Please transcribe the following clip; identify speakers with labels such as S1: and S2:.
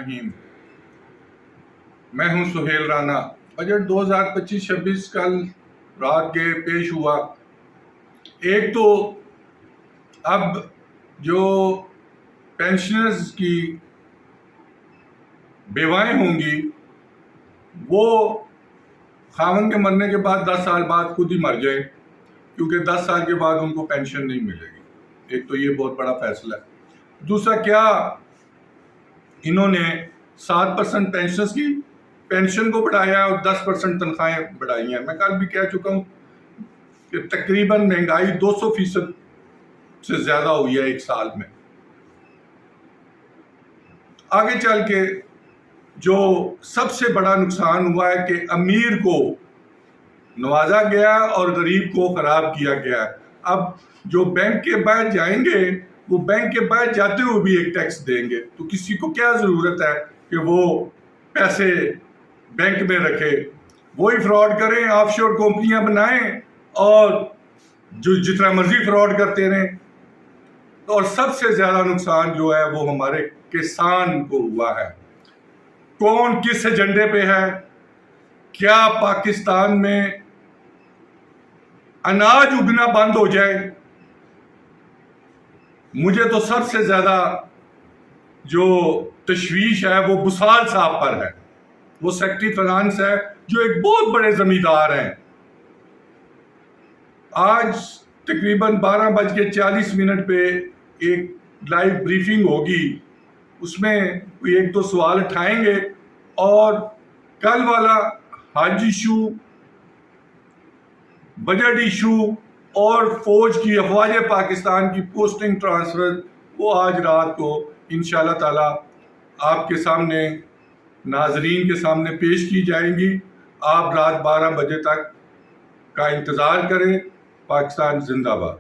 S1: الرحیم۔ میں ہوں سہیل رانا۔ بجٹ 2025-26 کل رات کے پیش ہوا۔ ایک تو اب جو پینشنرز کی بیوائیں ہوں گی وہ خاوند کے مرنے کے بعد 10 سال بعد خود ہی مر جائیں، کیونکہ 10 سال کے بعد ان کو پینشن نہیں ملے گی۔ ایک تو یہ بہت بڑا فیصلہ ہے۔ دوسرا، کیا انہوں نے 7% پینشنرز کی پینشن کو بڑھایا اور 10% تنخواہیں بڑھائی ہیں۔ میں کل بھی کہہ چکا ہوں کہ تقریباً مہنگائی 200% سے زیادہ ہوئی ہے ایک سال میں۔ آگے چل کے جو سب سے بڑا نقصان ہوا ہے کہ امیر کو نوازا گیا اور غریب کو خراب کیا گیا۔ اب جو بینک کے باہر جائیں گے وہ بینک کے باہر جاتے ہوئے بھی ایک ٹیکس دیں گے، تو کسی کو کیا ضرورت ہے کہ وہ پیسے بینک میں رکھے؟ وہی فراڈ کریں، آف شور کمپنیاں بنائیں اور جو جتنا مرضی فراڈ کرتے رہیں۔ اور سب سے زیادہ نقصان جو ہے وہ ہمارے کسان کو ہوا ہے۔ کون کس ایجنڈے پہ ہے؟ کیا پاکستان میں اناج اگنا بند ہو جائے؟ مجھے تو سب سے زیادہ جو تشویش ہے وہ بسال صاحب پر ہے۔ وہ سیکٹری فائنانس ہے جو ایک بہت بڑے زمیندار ہیں۔ آج تقریباً 12:40 پہ ایک لائیو بریفنگ ہوگی، اس میں کوئی ایک دو سوال اٹھائیں گے، اور کل والا حج ایشو، بجٹ ایشو اور فوج کی افواج پاکستان کی پوسٹنگ ٹرانسفر وہ آج رات کو انشاءاللہ تعالی آپ کے سامنے، ناظرین کے سامنے پیش کی جائیں گی۔ آپ رات 12 بجے تک کا انتظار کریں۔ پاکستان زندہ باد۔